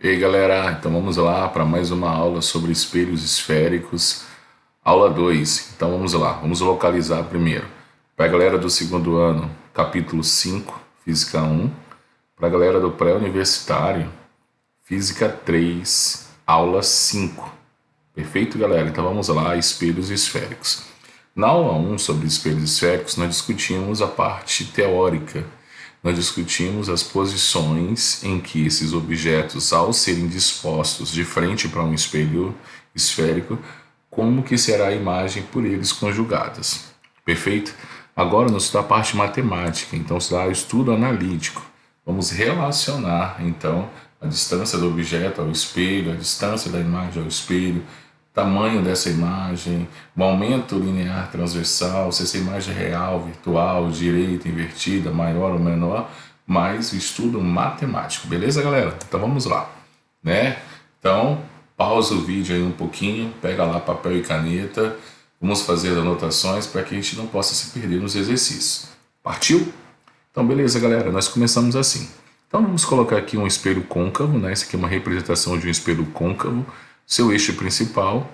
E aí galera, então vamos lá para mais uma aula sobre espelhos esféricos, aula 2. Então vamos lá, vamos localizar primeiro. Para a galera do segundo ano, capítulo 5, Física 1. Para a galera do pré-universitário, Física 3, aula 5. Perfeito, galera? Então vamos lá, espelhos esféricos. Na aula 1 sobre espelhos esféricos, nós discutimos a parte teórica. Nós discutimos as posições em que esses objetos, ao serem dispostos de frente para um espelho esférico, como que será a imagem por eles conjugadas. Perfeito? Agora nos da parte matemática, então será o estudo analítico. Vamos relacionar, então, a distância do objeto ao espelho, a distância da imagem ao espelho, tamanho dessa imagem, o aumento linear transversal, se essa imagem é real, virtual, direita, invertida, maior ou menor, mais o estudo matemático. Beleza, galera? Então vamos lá, né? Então, pausa o vídeo aí um pouquinho, pega lá papel e caneta, vamos fazer anotações para que a gente não possa se perder nos exercícios. Partiu? Então, beleza, galera, nós começamos assim. Então, vamos colocar aqui um espelho côncavo, né? Esse aqui é uma representação de um espelho côncavo, seu eixo principal,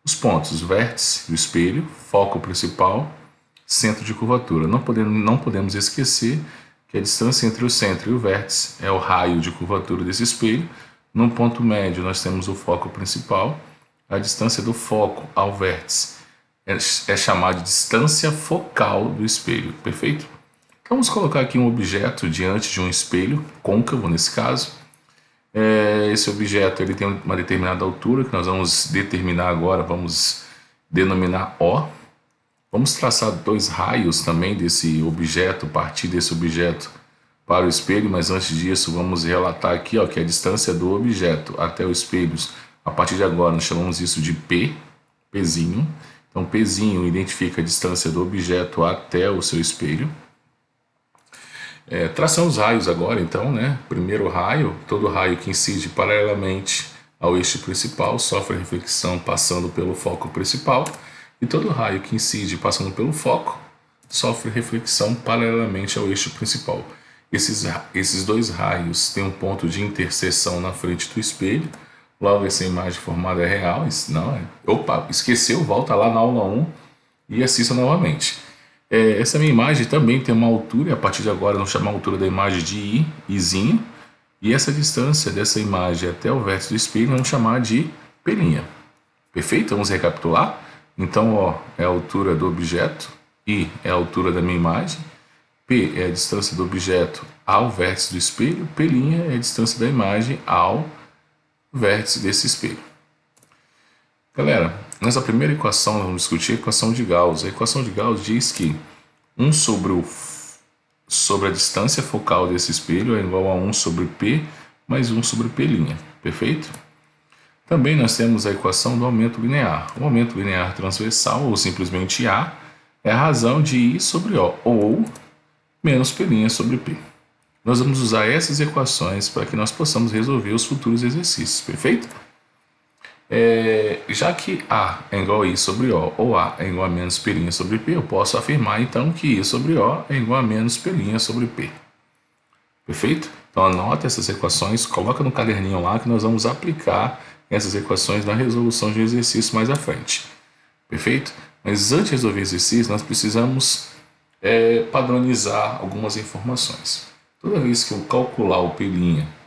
os pontos vértice do espelho, foco principal, centro de curvatura. Não podemos esquecer que a distância entre o centro e o vértice é o raio de curvatura desse espelho. No ponto médio nós temos o foco principal, a distância do foco ao vértice é chamada de distância focal do espelho, perfeito? Vamos colocar aqui um objeto diante de um espelho, côncavo nesse caso. Esse objeto ele tem uma determinada altura que nós vamos determinar agora, vamos denominar O. Vamos traçar dois raios também desse objeto, partir desse objeto para o espelho, mas antes disso vamos relatar aqui que a distância do objeto até o espelho, a partir de agora nós chamamos isso de P, Pzinho. Então Pzinho identifica a distância do objeto até o seu espelho. Traçando os raios agora, então, né? Primeiro raio, todo raio que incide paralelamente ao eixo principal sofre reflexão passando pelo foco principal, e todo raio que incide passando pelo foco sofre reflexão paralelamente ao eixo principal. Esses dois raios têm um ponto de interseção na frente do espelho, logo essa imagem formada é real. Opa, esqueceu, volta lá na aula 1 e assista novamente. Essa minha imagem também tem uma altura, e a partir de agora vamos chamar a altura da imagem de I, Izinho, e essa distância dessa imagem até o vértice do espelho vamos chamar de P'Inha. Perfeito? Vamos recapitular? Então, é a altura do objeto, I é a altura da minha imagem, P é a distância do objeto ao vértice do espelho, P'Inha é a distância da imagem ao vértice desse espelho. Galera, nessa primeira equação nós vamos discutir a equação de Gauss. A equação de Gauss diz que 1 sobre a distância focal desse espelho é igual a 1 sobre P mais 1 sobre P'Inha. Perfeito? Também nós temos a equação do aumento linear. O aumento linear transversal, ou simplesmente A, é a razão de I sobre O, ou menos P'Inha sobre P. Nós vamos usar essas equações para que nós possamos resolver os futuros exercícios. Perfeito? Já que A é igual a I sobre O, ou A é igual a menos P'Inha sobre P, eu posso afirmar então que I sobre O é igual a menos P'Inha sobre P. Perfeito? Então anota essas equações, coloca no caderninho lá que nós vamos aplicar essas equações na resolução de um exercício mais à frente. Perfeito? Mas antes de resolver exercício, nós precisamos padronizar algumas informações. Toda vez que eu calcular o P'Inha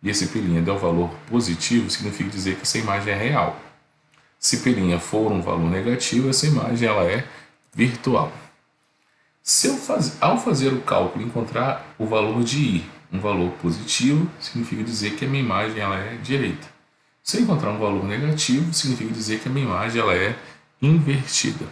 e esse P'Inha der um valor positivo, significa dizer que essa imagem é real. Se P'Inha for um valor negativo, essa imagem ela é virtual. Se eu ao fazer o cálculo encontrar o valor de I, um valor positivo, significa dizer que a minha imagem ela é direita. Se eu encontrar um valor negativo, significa dizer que a minha imagem ela é invertida.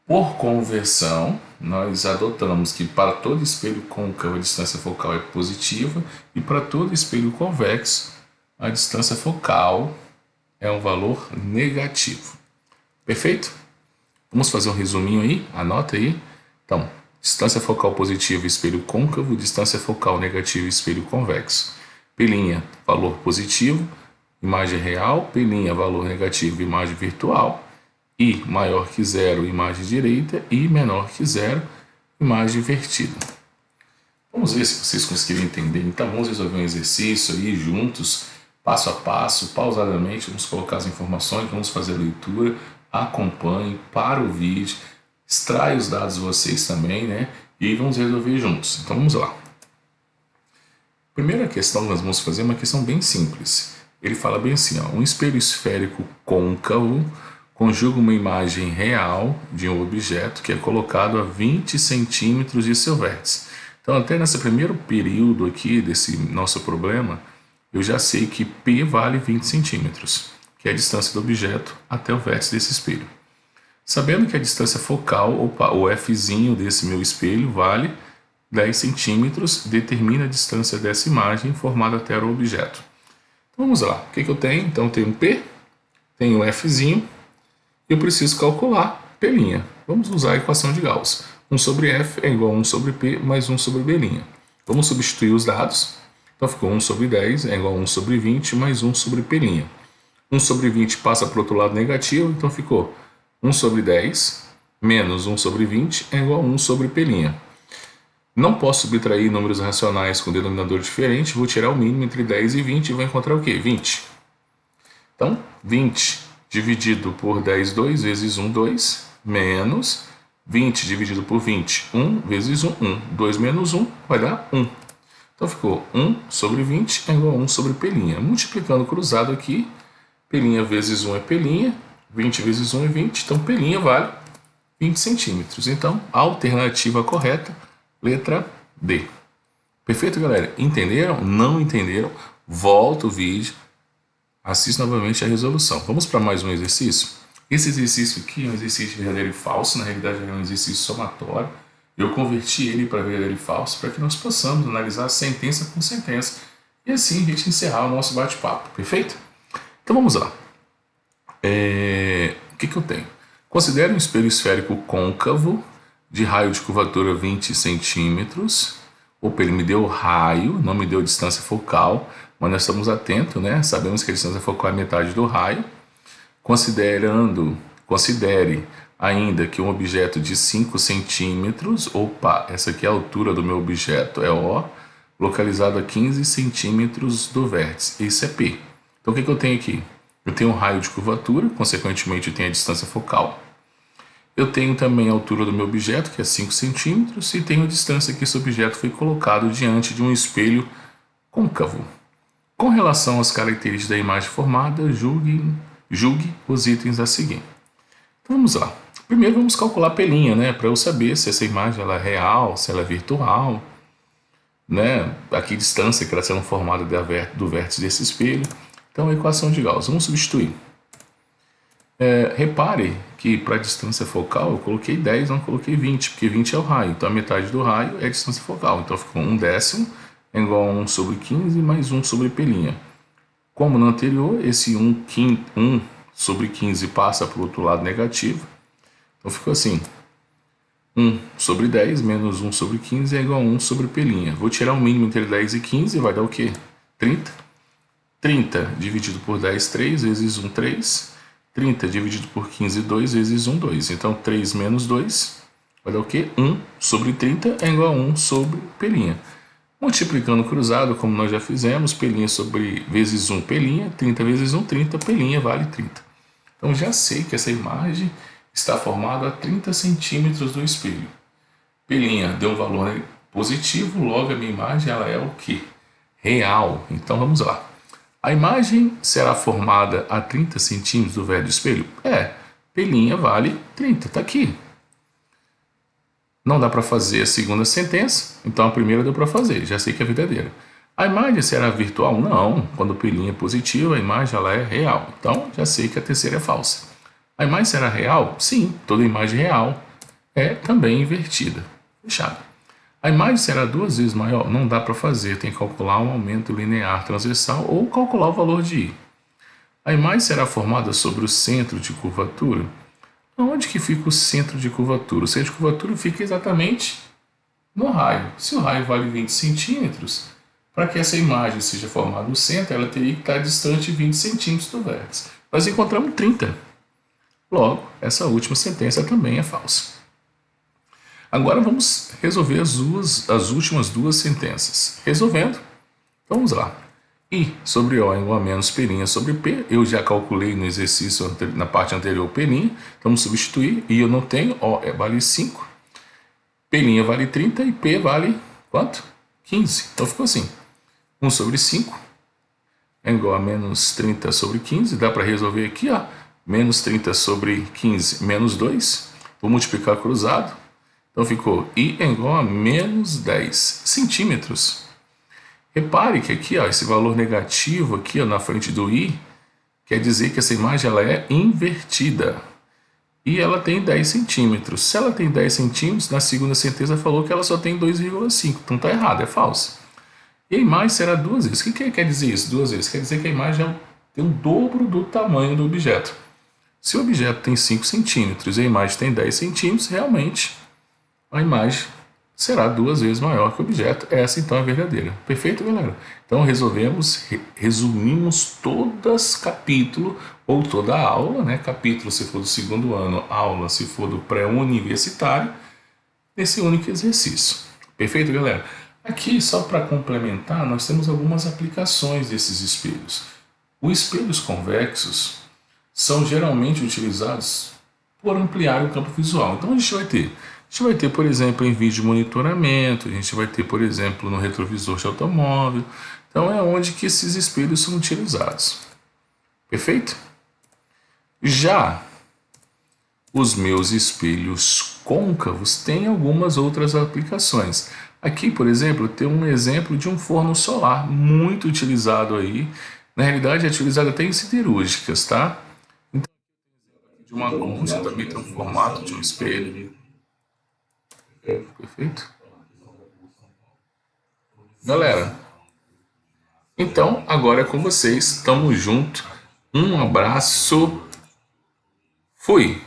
Por conversão, nós adotamos que para todo espelho côncavo a distância focal é positiva e para todo espelho convexo a distância focal é um valor negativo. Perfeito? Vamos fazer um resuminho aí? Anota aí. Então, distância focal positiva, espelho côncavo, distância focal negativa, espelho convexo. P'Inha, valor positivo, imagem real, P'Inha, valor negativo, imagem virtual. I maior que zero, imagem direita, I menor que zero, imagem invertida. Vamos ver se vocês conseguiram entender. Então vamos resolver um exercício aí juntos, passo a passo, pausadamente. Vamos colocar as informações, vamos fazer a leitura, acompanhe, para o vídeo, extrai os dados vocês também, né? E vamos resolver juntos. Então vamos lá. Primeira questão que nós vamos fazer é uma questão bem simples. Ele fala bem assim, ó, um espelho esférico côncavo conjuga uma imagem real de um objeto que é colocado a 20 centímetros de seu vértice. Então, até nesse primeiro período aqui desse nosso problema, eu já sei que P vale 20 centímetros, que é a distância do objeto até o vértice desse espelho. Sabendo que a distância focal, o Fzinho desse meu espelho, vale 10 centímetros, determina a distância dessa imagem formada até o objeto. Então, vamos lá. O que eu tenho? Então, eu tenho P, tenho Fzinho, eu preciso calcular P'. Vamos usar a equação de Gauss. 1 sobre F é igual a 1 sobre P mais 1 sobre B'. Vamos substituir os dados. Então ficou 1 sobre 10 é igual a 1 sobre 20 mais 1 sobre P'. 1 sobre 20 passa para o outro lado negativo, então ficou 1 sobre 10 menos 1 sobre 20 é igual a 1 sobre P'. Não posso subtrair números racionais com denominador diferente, vou tirar o mínimo entre 10 e 20 e vou encontrar o quê? 20. Então, 20 dividido por 10, 2 vezes 1, 2, menos 20 dividido por 20, 1 vezes 1, 1. 2 menos 1 vai dar 1. Então ficou 1 sobre 20 é igual a 1 sobre P'. Multiplicando cruzado aqui, P' vezes 1 é P', 20 vezes 1 é 20, então P' vale 20 centímetros. Então, a alternativa correta, letra D. Perfeito, galera? Entenderam? Não entenderam? Volta o vídeo. Assista novamente a resolução. Vamos para mais um exercício? Esse exercício aqui é um exercício verdadeiro e falso, na realidade é um exercício somatório. Eu converti ele para verdadeiro e falso para que nós possamos analisar sentença por sentença e assim a gente encerrar o nosso bate-papo, perfeito? Então vamos lá. O que eu tenho? Considere um espelho esférico côncavo de raio de curvatura 20 centímetros. Opa, ele me deu raio, não me deu distância focal, mas nós estamos atentos, né? Sabemos que a distância focal é metade do raio. Considere ainda que um objeto de 5 centímetros, opa, essa aqui é a altura do meu objeto, é O, localizado a 15 centímetros do vértice, isso é P. Então o que eu tenho aqui? Eu tenho um raio de curvatura, consequentemente eu tenho a distância focal. Eu tenho também a altura do meu objeto, que é 5 centímetros, e tenho a distância que esse objeto foi colocado diante de um espelho côncavo. Com relação às características da imagem formada, julgue os itens a seguir. Então vamos lá. Primeiro vamos calcular P', né, para eu saber se essa imagem ela é real, se ela é virtual, né, a que distância que ela está sendo formada do vértice desse espelho. Então a equação de Gauss, vamos substituir. Repare que para a distância focal eu coloquei 10, não coloquei 20, porque 20 é o raio, então a metade do raio é a distância focal, então ficou 1/10 é igual a 1 sobre 15 mais 1 sobre P'. Como no anterior, esse 1 sobre 15 passa para o outro lado negativo, então ficou assim, 1 sobre 10 menos 1 sobre 15 é igual a 1 sobre P'. Vou tirar o mínimo entre 10 e 15, vai dar o quê? 30. 30 dividido por 10, 3 vezes 1, 3. 30 dividido por 15, 2 vezes 1, 2. Então, 3 menos 2 vai dar o quê? 1 sobre 30 é igual a 1 sobre P'. Multiplicando cruzado, como nós já fizemos, P' sobre vezes 1, P', 30 vezes 1, 30, P' vale 30. Então, já sei que essa imagem está formada a 30 centímetros do espelho. P' deu um valor positivo, logo a minha imagem ela é o quê? Real. Então, vamos lá. A imagem será formada a 30 centímetros do vértice do espelho? P' vale 30, está aqui. Não dá para fazer a segunda sentença, então a primeira deu para fazer, já sei que é verdadeira. A imagem será virtual? Não, quando o P' é positivo, a imagem ela é real. Então já sei que a terceira é falsa. A imagem será real? Sim, toda imagem real é também invertida. Fechado. A imagem será 2 vezes maior? Não dá para fazer, tem que calcular um aumento linear transversal ou calcular o valor de I. A imagem será formada sobre o centro de curvatura? Onde que fica o centro de curvatura? O centro de curvatura fica exatamente no raio. Se o raio vale 20 centímetros, para que essa imagem seja formada no centro, ela teria que estar distante 20 centímetros do vértice. Nós encontramos 30. Logo, essa última sentença também é falsa. Agora vamos resolver as últimas duas sentenças. Resolvendo, então vamos lá. I sobre O é igual a menos P' sobre P. Eu já calculei no exercício, na parte anterior, P'. Então vamos substituir. I eu não tenho, O vale 5. P' vale 30 e P vale quanto? 15. Então ficou assim. 1 sobre 5 é igual a menos 30 sobre 15. Dá para resolver aqui, ó. Menos 30 sobre 15, menos 2. Vou multiplicar cruzado. Então ficou I é igual a menos 10 centímetros. Repare que aqui, ó, esse valor negativo aqui, ó, na frente do I, quer dizer que essa imagem ela é invertida. E ela tem 10 centímetros. Se ela tem 10 centímetros, na segunda sentença falou que ela só tem 2,5. Então está errado, é falso. E a imagem será duas vezes. O que quer dizer isso? Duas vezes. Quer dizer que a imagem tem o dobro do tamanho do objeto. Se o objeto tem 5 centímetros e a imagem tem 10 centímetros, realmente a imagem será duas vezes maior que o objeto. Essa então é a verdadeira. Perfeito, galera? Então resumimos todas capítulo ou toda a aula, né? Capítulo se for do segundo ano, aula se for do pré-universitário, nesse único exercício. Perfeito, galera? Aqui, só para complementar, nós temos algumas aplicações desses espelhos. Os espelhos convexos são geralmente utilizados por ampliar o campo visual. Então a gente vai ter, por exemplo, em vídeo monitoramento, a gente vai ter, por exemplo, no retrovisor de automóvel. Então é onde que esses espelhos são utilizados. Perfeito? Já os meus espelhos côncavos têm algumas outras aplicações. Aqui, por exemplo, tem um exemplo de um forno solar muito utilizado aí. Na realidade, é utilizado até em siderúrgicas, tá? Então, de uma côncava também tem um formato de um espelho. Perfeito? Galera, então agora é com vocês. Tamo junto. Um abraço. Fui!